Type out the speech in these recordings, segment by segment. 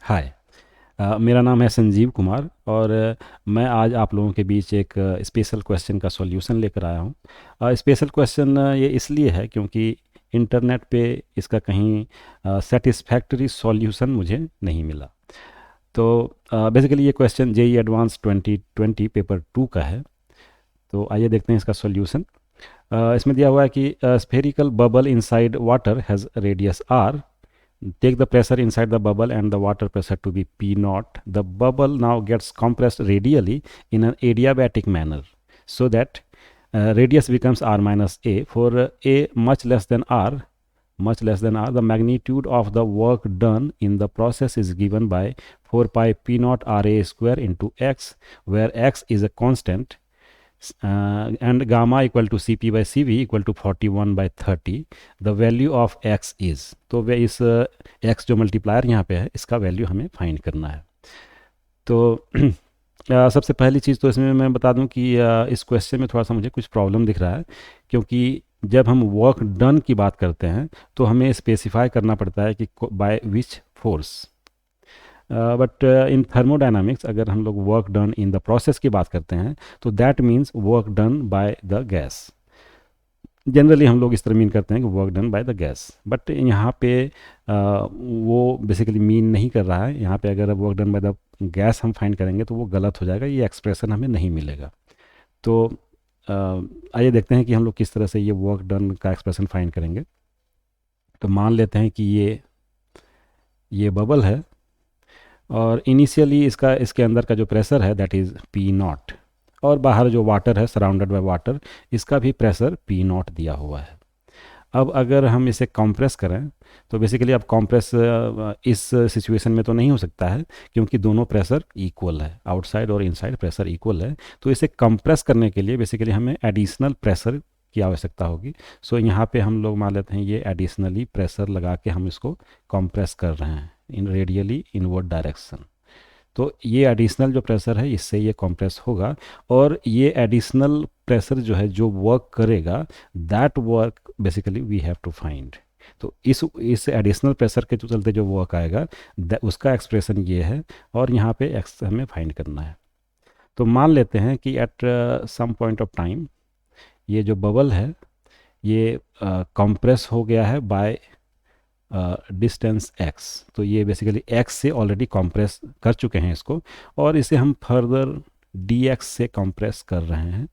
हाय। मेरा नाम है संजीव कुमार और मैं आज आप लोगों के बीच एक स्पेशल क्वेश्चन का सॉल्यूशन लेकर आया हूँ। स्पेशल क्वेश्चन ये इसलिए है क्योंकि इंटरनेट पे इसका कहीं सेटिस्फैक्टरी सॉल्यूशन मुझे नहीं मिला। तो बेसिकली ये क्वेश्चन जेई एडवांस 2020 पेपर 2 का है। तो आइए देखते हैं इसका सॉल्यूशन। इसमें दिया हुआ है कि spherical bubble inside water has radius R. Take the pressure inside the bubble and the water pressure to be P naught. The bubble now gets compressed radially in an adiabatic manner so that radius becomes r minus a. For a much less than r, the magnitude of the work done in the process is given by 4 pi p naught ra square into x, where x is a constant and gamma equal to cp by cv equal to 41 by 30. The value of x is, तो वे इस x जो multiplier यहाँ पे है इसका value हमें find करना है। तो सबसे पहली चीज़ तो इसमें मैं बता दूं कि इस क्वेश्चन में थोड़ा सा मुझे कुछ प्रॉब्लम दिख रहा है, क्योंकि जब हम वर्क डन की बात करते हैं तो हमें स्पेसिफाई करना पड़ता है कि by which force. But in thermodynamics अगर हम लोग work done in the process की बात करते हैं तो that means work done by the gas. Generally हम लोग इस तरह मीन करते हैं कि work done by the gas, but यहाँ पे वो बेसिकली मीन नहीं कर रहा है। यहाँ पे अगर work done by the gas हम फाइंड करेंगे तो वो गलत हो जाएगा, ये एक्सप्रेशन हमें नहीं मिलेगा। तो आइए देखते हैं कि हम लोग किस तरह से ये वर्क डन का एक्सप्रेशन फाइंड करेंगे। तो मान लेते हैं कि ये बबल है और इनिशियली इसके अंदर का जो प्रेशर है दैट इज़ पी नॉट, और बाहर जो वाटर है सराउंडेड बाय वाटर, इसका भी प्रेशर पी नॉट दिया हुआ है। अब अगर हम इसे कंप्रेस करें तो बेसिकली अब कंप्रेस इस सिचुएशन में तो नहीं हो सकता है, क्योंकि दोनों प्रेशर इक्वल है, आउटसाइड और इनसाइड प्रेशर इक्वल है। तो इसे कंप्रेस करने के लिए बेसिकली हमें एडिशनल प्रेशर की आवश्यकता होगी। सो यहाँ पे हम लोग मान लेते हैं ये एडिशनली प्रेशर लगा के हम इसको कंप्रेस कर रहे हैं इन रेडियली इनवर्ड डायरेक्शन। तो ये एडिशनल जो प्रेशर है इससे ये कंप्रेस होगा, और ये एडिशनल प्रेशर जो है जो वर्क करेगा that work basically we have to find. तो इस एडिशनल प्रेशर के चलते जो वर्क आएगा उसका एक्सप्रेशन ये है, और यहाँ पे एक्स हमें फाइंड करना है। तो मान लेते हैं कि at some point of time ये जो बबल है ये कंप्रेस हो गया है बाय डिस्टेंस x। तो ये बेसिकली x से ऑलरेडी कंप्रेस कर चुके हैं इसको, और इसे हम फर्दर dx से कंप्रेस कर रहे हैं।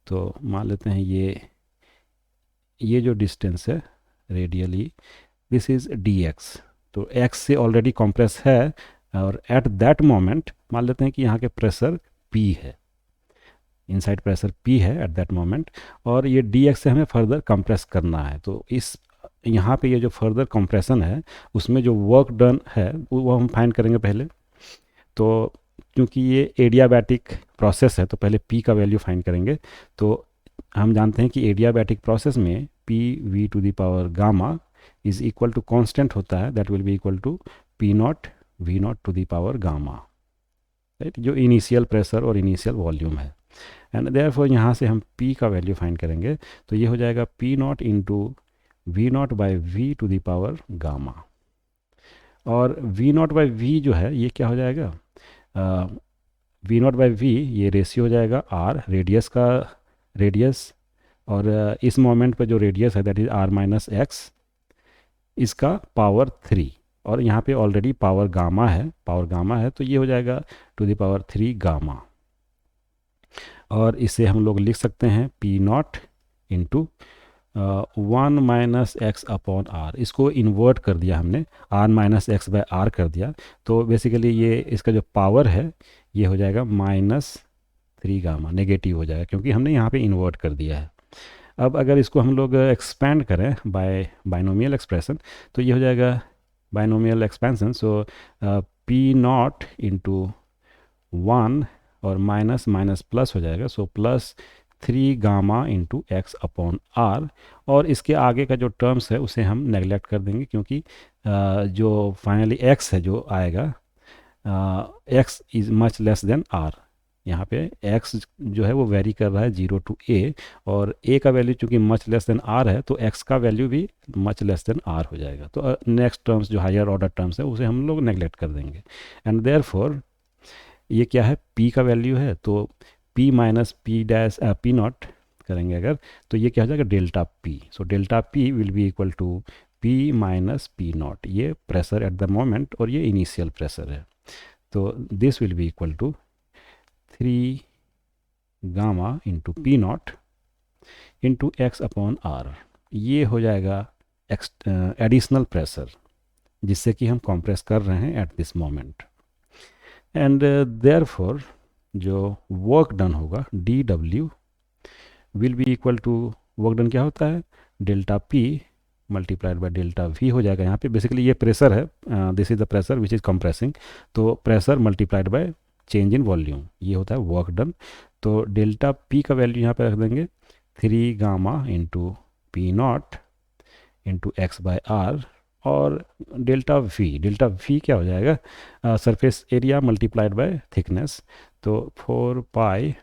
तो मान लेते हैं ये जो डिस्टेंस है रेडियली दिस इज़ dx। तो x से ऑलरेडी कंप्रेस है, और एट दैट मोमेंट मान लेते हैं कि यहाँ के प्रेशर p है, इनसाइड प्रेशर p है एट दैट मोमेंट, और ये dx से हमें फर्दर कंप्रेस करना है। तो इस यहाँ पे ये जो फर्दर कंप्रेशन है उसमें जो वर्क डन है वो हम फाइंड करेंगे पहले। तो क्योंकि ये एडियाबैटिक प्रोसेस है तो पहले p का वैल्यू फाइंड करेंगे। तो हम जानते हैं कि एडियाबैटिक प्रोसेस में p v to the power gamma is equal to constant होता है, that will be equal to p naught v naught to the power gamma, right, जो इनिशियल प्रेशर और इनिशियल वॉल्यूम है। एंड देयरफॉर यहाँ से हम p का value find करेंगे। तो ये हो जाएगा p naught into V naught by V to the power gamma, और वी नॉट बाई वी जो है ये क्या हो जाएगा, वी नॉट बाई वी ये रेशियो हो जाएगा आर, रेडियस, और इस मोमेंट पे जो रेडियस है that is R minus X, इसका पावर 3, और यहाँ पे ऑलरेडी पावर गामा है तो ये हो जाएगा टू द पावर 3 गामा। और इसे हम लोग लिख सकते हैं P naught into 1 minus X upon R. इसको इन्वर्ट कर दिया हमने, R minus X by R कर दिया। तो बेसिकली ये इसका जो पावर है ये हो जाएगा -3 गामा, नेगेटिव हो जाएगा क्योंकि हमने यहाँ पे इन्वर्ट कर दिया है। अब अगर इसको हम लोग एक्सपेंड करें बाय बाइनोमियल एक्सप्रेशन तो ये हो जाएगा binomial expansion. So P naught into 1 और माइनस माइनस प्लस हो जाएगा, so plus 3 gamma into X upon R. और इसके आगे का जो टर्म्स है उसे हम नेगलेक्ट कर देंगे, क्योंकि जो फाइनली एक्स है जो आएगा X is much less than R, यहाँ पे x जो है वो वेरी कर रहा है 0 टू a, और a का वैल्यू चूंकि मच लेस देन r है तो x का वैल्यू भी मच लेस देन r हो जाएगा। तो नेक्स्ट टर्म्स जो हायर ऑर्डर टर्म्स है उसे हम लोग नेग्लेक्ट कर देंगे। एंड देयरफॉर ये क्या है, p का वैल्यू है, तो p minus P dash P naught करेंगे अगर, तो ये क्या हो जाएगा delta p। So delta p will be equal to p minus P naught, ये प्रेशर एट द मोमेंट और ये इनिशियल प्रेशर है। तो this will be equal to 3 gamma into P naught into X upon R. ये हो जाएगा additional pressure जिससे कि हम कंप्रेस कर रहे हैं at this moment. And therefore जो वर्क डन होगा D W will be equal to, work done क्या होता है, delta P multiplied by delta V हो जाएगा। यहाँ पे बेसिकली ये प्रेशर है, this is the pressure which is compressing, तो pressure multiplied by change in volume, ये होता है वर्क डन। तो डेल्टा पी का वैल्यू यहाँ पे रख देंगे 3 gamma into P naught into X by R, और डेल्टा वी क्या हो जाएगा, surface area multiplied by thickness, तो 4 पाई,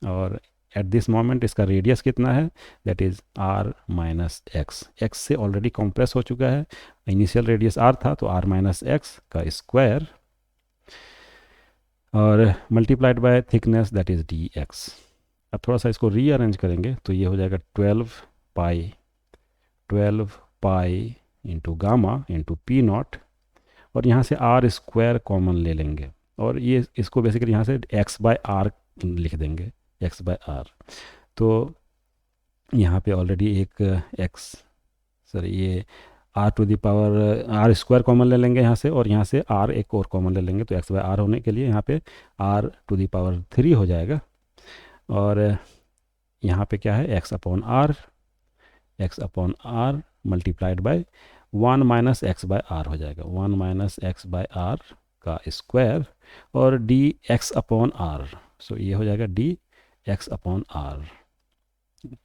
और एट दिस मोमेंट इसका रेडियस कितना है, that is R minus X. X से ऑलरेडी कंप्रेस हो चुका है, इनिशियल रेडियस आर था तो आर माइनस एक्स का स्क्वायर, और multiplied by thickness that is D X. अब थोड़ा सा इसको रीअरेंज करेंगे तो ये हो जाएगा 12 pi into gamma into P not, और यहाँ से आर स्क्वायर कॉमन ले लेंगे, और ये इसको बेसिकली यहाँ से एक्स बाय आर लिख देंगे, एक्स बाय आर। तो यहाँ पे ऑलरेडी एक एक्स, सॉरी ये R to the power R square common ले लेंगे यहाँ से, और यहाँ से आर एक और कॉमन ले लेंगे, तो एक्स बाय आर होने के लिए यहाँ पे आर टू दी पावर 3 हो जाएगा, और यहाँ पे क्या है X upon R multiplied by 1 minus X by R हो जाएगा, 1 माइनस एक्स बाय आर का स्क्वायर, और D X upon R, so ये हो जाएगा D X upon R,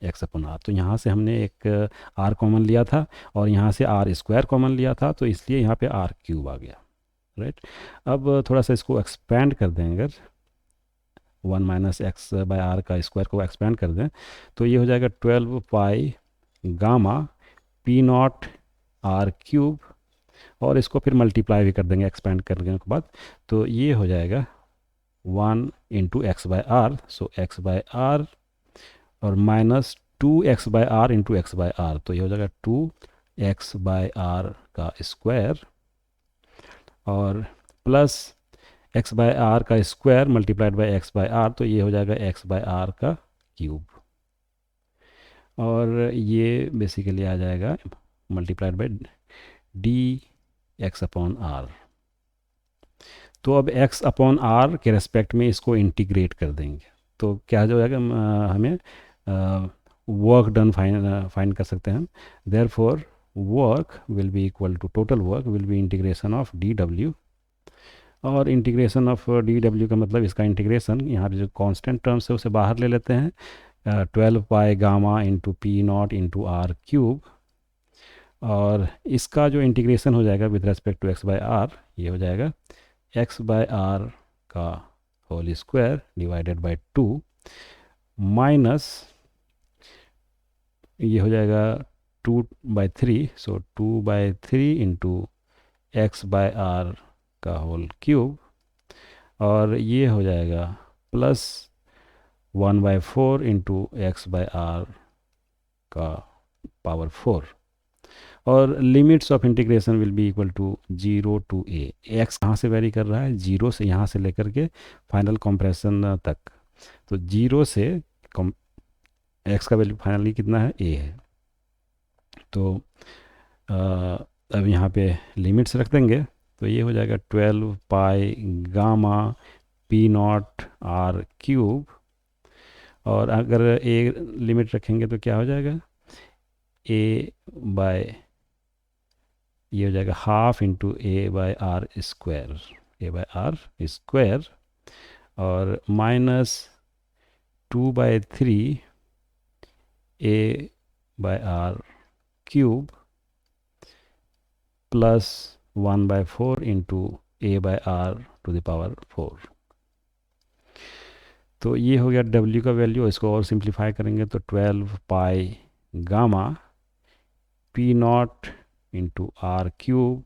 X upon R. तो यहाँ से हमने एक आर कॉमन लिया था और यहाँ से आर स्क्वायर कॉमन लिया था, तो इसलिए यहाँ पे आर क्यूब आ गया, राइट। अब थोड़ा सा इसको एक्सपेंड कर दें, अगर 1 माइनस एक्स बाय आर का स्क्वायर को एक्सपेंड कर दें तो ये हो जाएगा 12 pi gamma P naught R cube, और इसको फिर मल्टीप्लाई भी कर देंगे एक्सपेंड करने के बाद, तो ये हो जाएगा 1 into X by R, so X by R, और minus 2 X by R into X by R, तो ये हो जाएगा 2 एक्स बाय आर का स्क्वायर, और प्लस एक्स बाय आर का square multiplied by X by R, तो ये हो जाएगा एक्स बाय आर का क्यूब, और ये बेसिकली आ जाएगा multiplied by D X upon R. तो अब एक्स अपॉन आर के रेस्पेक्ट में इसको इंटीग्रेट कर देंगे, तो क्या हो जाएगा, हमें वर्क डन फाइंड कर सकते हैं हम। Therefore work will be equal to, total work will be integration of D W, और इंटीग्रेशन ऑफ डी डब्ल्यू का मतलब इसका इंटीग्रेशन यहाँ पे जो कांस्टेंट टर्म्स है उसे बाहर ले लेते हैं, 12 pi gamma into P naught into R cube, और इसका जो इंटीग्रेशन हो जाएगा with respect to X by R, ये हो जाएगा एक्स बाय आर का whole square divided by 2 minus, ये हो जाएगा 2/3, so 2/3 into X by R का होल क्यूब, और ये हो जाएगा plus 1/4 into X by R का पावर 4, और limits of integration will be equal to 0 to A. X कहाँ से वेरी कर रहा है, 0 से यहाँ से लेकर के फाइनल कंप्रेशन तक, तो 0 से एक्स का वैल्यू फाइनली कितना है, ए है। तो अब यहाँ पे लिमिट्स रख देंगे, तो ये हो जाएगा 12 pi gamma P naught R cube, और अगर ए लिमिट रखेंगे तो क्या हो जाएगा, ए बाय, ये हो जाएगा half into A by R square, और minus 2/3 A by R cube, plus 1/4 into A by R to the power 4। तो ये हो गया W का वैल्यू। इसको और सिंप्लीफाई करेंगे तो 12 pi gamma P naught into R cube,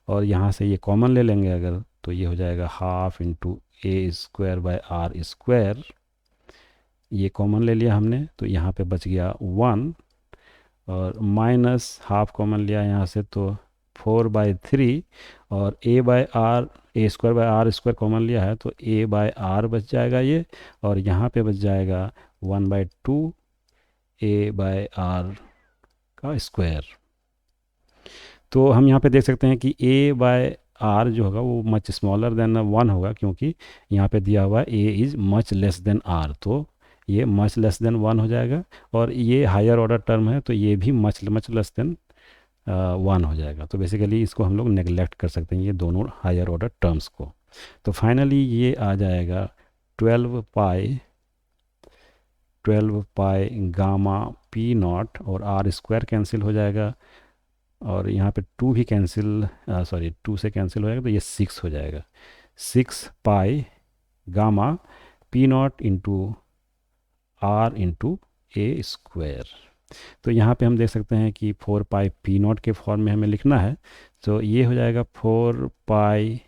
और यहाँ से ये कॉमन ले लेंगे अगर, तो ये हो जाएगा half into A square by R square. ये कॉमन ले लिया हमने तो यहाँ पे बच गया 1, और माइनस हाफ कॉमन लिया यहाँ से तो 4/3, और A by R, A square by R square common लिया है तो ए बाय आर बच जाएगा ये, और यहाँ पे बच जाएगा 1/2 ए बाय आर का स्क्वायर। तो हम यहाँ पे देख सकते हैं कि ए बाय आर जो होगा वो मच स्मॉलर देन 1 होगा, क्योंकि यहाँ पे दिया हुआ है A is much less than R, तो ये मच लेस देन 1 हो जाएगा। और ये हायर ऑर्डर टर्म है तो ये भी मच मच लेस देन 1 हो जाएगा। तो बेसिकली इसको हम लोग नेगलेक्ट कर सकते हैं ये दोनों हायर ऑर्डर टर्म्स को। तो फाइनली ये आ जाएगा 12 पाई गामा पी नॉट, और आर स्क्वायर कैंसिल हो जाएगा, और यहाँ पे 2 भी कैंसिल, सॉरी 2 से कैंसिल हो जाएगा तो ये 6 हो जाएगा। 6 pi gamma P naught into R into A square. तो यहाँ पे हम देख सकते हैं कि 4 पाई पी नॉट के फॉर्म में हमें लिखना है, तो ये हो जाएगा 4 pi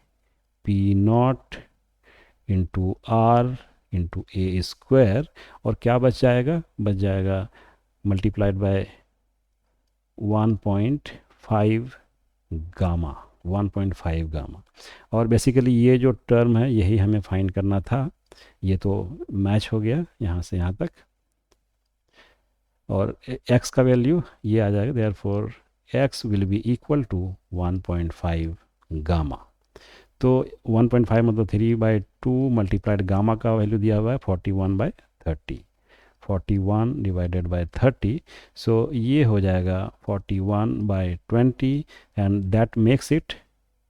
P naught into R into A square, और क्या बच जाएगा मल्टीप्लाइड बाय 1.5 गामा, 1.5 गामा। और बेसिकली ये जो टर्म है यही हमें फाइंड करना था। ये तो मैच हो गया यहाँ से यहाँ तक, और x का वैल्यू ये आ जाएगा, therefore x will be equal to 1.5 gamma. तो 1.5 मतलब 3/2 मल्टीप्लाइड गामा का वैल्यू दिया हुआ है 41/30, 41 डिवाइडेड बाय 30, सो ये हो जाएगा 41/20, and that makes it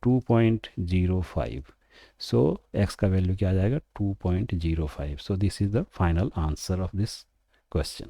2.05। So x का वैल्यू क्या आ जाएगा 2.05। So this is the final answer of this question.